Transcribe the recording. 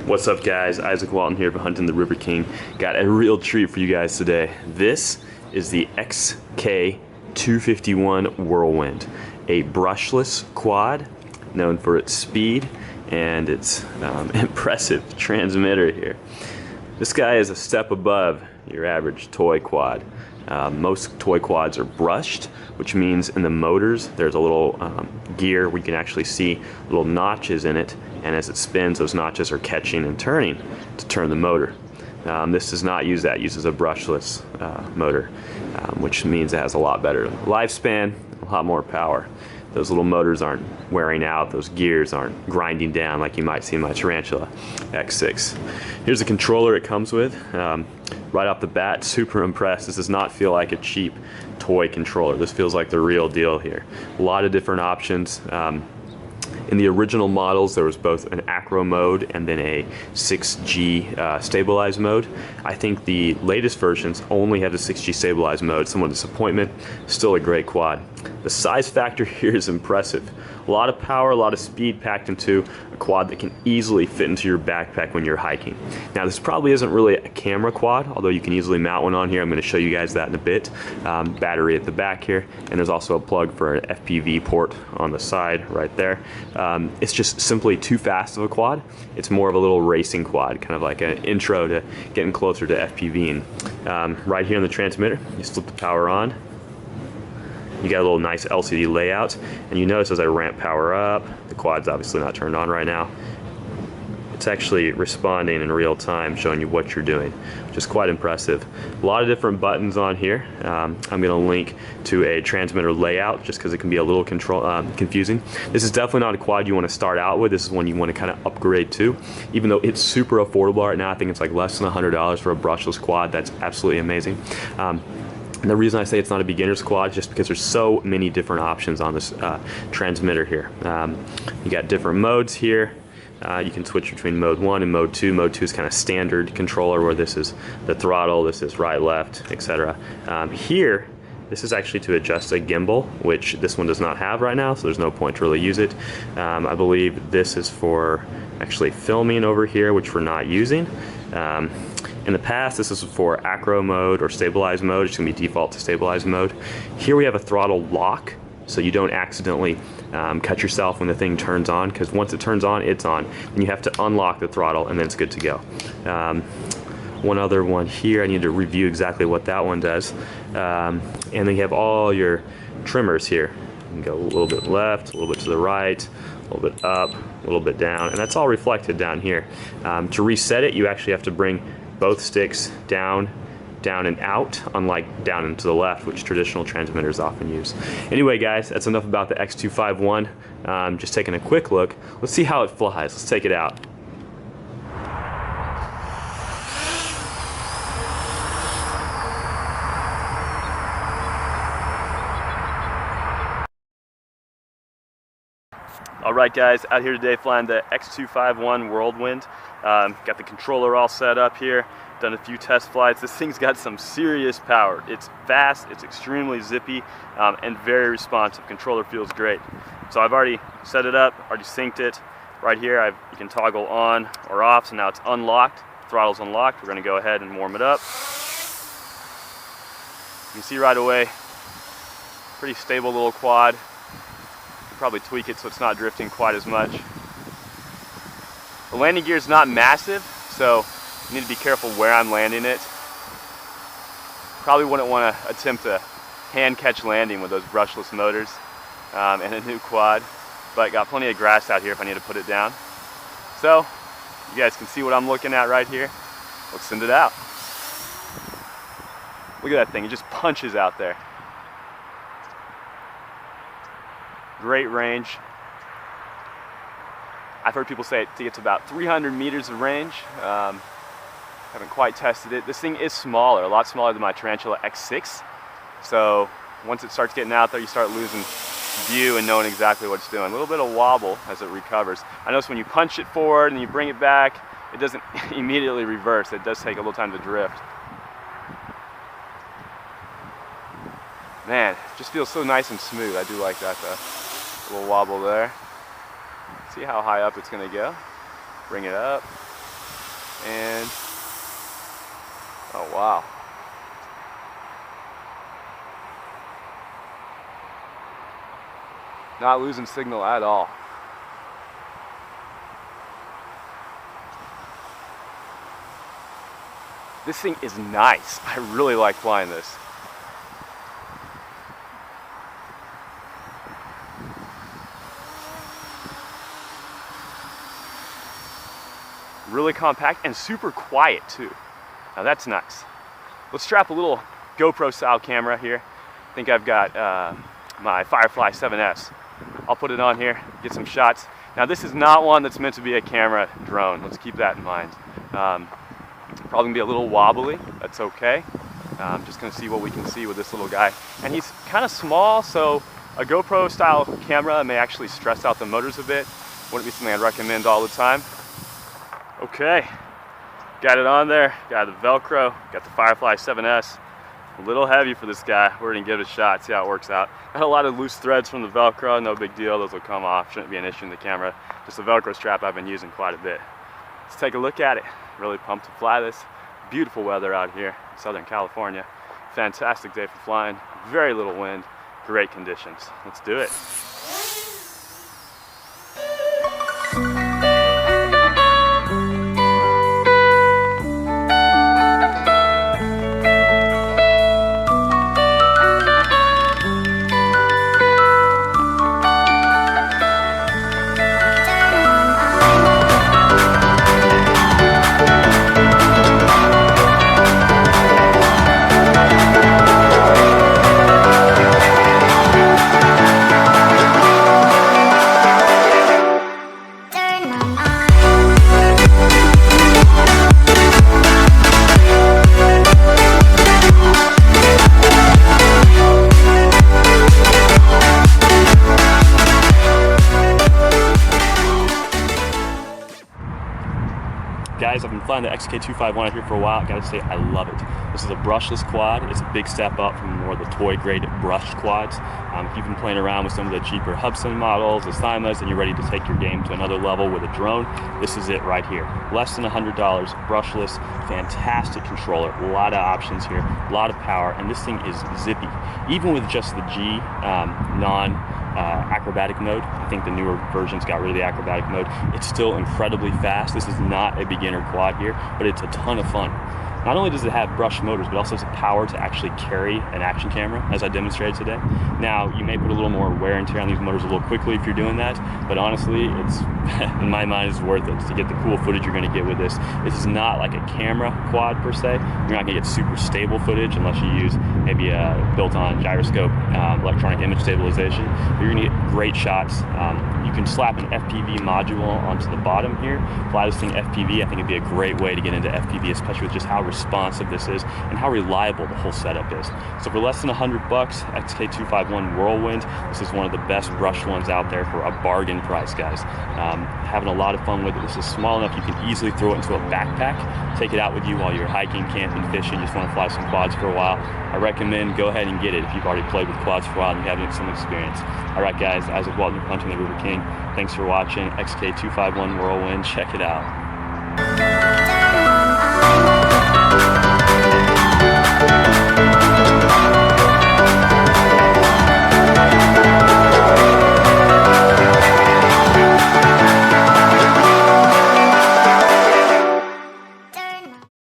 What's up guys, Isaac Walton here for Hunting the River King. Got a real treat for you guys today. This is the X251 Whirlwind, a brushless quad known for its speed and its impressive transmitter here. This guy is a step above your average toy quad. Most toy quads are brushed, which means in the motors there's a little gear where you can actually see little notches in it, and as it spins those notches are catching and turning to turn the motor. This does not use that, it uses a brushless motor, which means it has a lot better lifespan, a lot more power. Those little motors aren't wearing out, those gears aren't grinding down like you might see in my Tarantula X6. Here's the controller it comes with. Right off the bat, super impressed. This does not feel like a cheap toy controller. This feels like the real deal here. A lot of different options. In the original models, there was both an acro mode and then a 6G stabilized mode. I think the latest versions only have the 6G stabilized mode. Somewhat disappointment, still a great quad. The size factor here is impressive. A lot of power, a lot of speed packed into a quad that can easily fit into your backpack when you're hiking. Now this probably isn't really a camera quad, although you can easily mount one on here. I'm going to show you guys that in a bit. Battery at the back here, and there's also a plug for an FPV port on the side right there. It's just simply too fast of a quad. It's more of a little racing quad, kind of like an intro to getting closer to FPVing. Right here in the transmitter, you slip the power on. You got a little nice LCD layout, and you notice as I ramp power up, the quad's obviously not turned on right now. It's actually responding in real time, showing you what you're doing, which is quite impressive. A lot of different buttons on here. I'm going to link to a transmitter layout just because it can be a little confusing. This is definitely not a quad you want to start out with. This is one you want to kind of upgrade to. Even though it's super affordable right now, I think it's like less than $100 for a brushless quad. That's absolutely amazing. And the reason I say it's not a beginner's quad is just because there's so many different options on this transmitter here. You got different modes here. You can switch between mode 1 and mode 2. Mode 2 is kind of standard controller, where this is the throttle, this is right, left, etc. Here, this is actually to adjust a gimbal, which this one does not have right now, so there's no point to really use it. I believe this is for actually filming over here, which we're not using. In the past, this is for acro mode or stabilized mode. It's going to be default to stabilized mode. Here we have a throttle lock, so you don't accidentally cut yourself when the thing turns on, because once it turns on, it's on. And you have to unlock the throttle, and then it's good to go. One other one here, I need to review exactly what that one does. And then you have all your trimmers here. You can go a little bit left, a little bit to the right, a little bit up, a little bit down, and that's all reflected down here. To reset it, you actually have to bring both sticks down, down and out, unlike down and to the left, which traditional transmitters often use. Anyway guys, that's enough about the X251. Just taking a quick look. Let's see how it flies. Let's take it out. Alright guys, out here today flying the X251 Whirlwind. Got the controller all set up here, done a few test flights. This thing's got some serious power. It's fast, it's extremely zippy, and very responsive. Controller feels great. So I've already set it up, already synced it. Right here you can toggle on or off, so now it's unlocked. Throttle's unlocked. We're going to go ahead and warm it up. You can see right away, pretty stable little quad. Probably tweak it so it's not drifting quite as much. The landing gear is not massive, so you need to be careful where I'm landing it. Probably wouldn't want to attempt a hand catch landing with those brushless motors and a new quad, but got plenty of grass out here if I need to put it down. So you guys can see what I'm looking at right here. Let's send it out. Look at that thing, it just punches out there. Great range. I've heard people say it gets about 300 meters of range. Haven't quite tested it. This thing is smaller, a lot smaller than my Tarantula X6. So once it starts getting out there, you start losing view and knowing exactly what it's doing. A little bit of wobble as it recovers. I notice when you punch it forward and you bring it back, it doesn't immediately reverse. It does take a little time to drift. Man, it just feels so nice and smooth. I do like that though. A little wobble there. See how high up it's going to go. Bring it up. And oh wow. Not losing signal at all. This thing is nice. I really like flying this. Really compact and super quiet too. Now that's nice. Let's strap a little GoPro style camera here. I think I've got my Firefly 7S. I'll put it on here, get some shots. Now this is not one that's meant to be a camera drone. Let's keep that in mind. Probably gonna be a little wobbly, that's okay. Just gonna see what we can see with this little guy. And he's kind of small, so a GoPro style camera may actually stress out the motors a bit. Wouldn't be something I'd recommend all the time. Okay, got it on there, got the Velcro, got the Firefly 7S. A little heavy for this guy. We're gonna give it a shot, see how it works out. Got a lot of loose threads from the Velcro, no big deal, those will come off, shouldn't be an issue in the camera. Just a Velcro strap I've been using quite a bit. Let's take a look at it. Really pumped to fly this. Beautiful weather out here in Southern California. Fantastic day for flying, very little wind, great conditions. Let's do it. Guys, I've been flying the X251 out here for a while. I gotta say, I love it. This is a brushless quad. It's a big step up from more of the toy grade brushed quads. If you've been playing around with some of the cheaper Hubsan models, the Simas, and you're ready to take your game to another level with a drone, this is it right here. Less than $100, brushless, fantastic controller. A lot of options here, a lot of power, and this thing is zippy. Even with just the G non-acrobatic mode, I think the newer versions got rid of the acrobatic mode. It's still incredibly fast. This is not a beginner quad here, but it's a ton of fun. Not only does it have brushed motors, but also has the power to actually carry an action camera, as I demonstrated today. Now, you may put a little more wear and tear on these motors a little quickly if you're doing that, but honestly, it's, in my mind, it's worth it to get the cool footage you're gonna get with this. This is not like a camera quad per se. You're not gonna get super stable footage unless you use maybe a built-on gyroscope, electronic image stabilization. You're gonna get great shots. You can slap an FPV module onto the bottom here, fly this thing FPV. I think it'd be a great way to get into FPV, especially with just how responsive this is and how reliable the whole setup is. So for less than $100, XK251 Whirlwind, this is one of the best brushed ones out there for a bargain price, guys. Having a lot of fun with it. This is small enough you can easily throw it into a backpack, take it out with you while you're hiking, camping, fishing, just want to fly some quads for a while. I recommend go ahead and get it if you've already played with quads for a while and you have some experience. All right, guys, Isaac Walton, Punching the River King. Thanks for watching. XK251 Whirlwind. Check it out.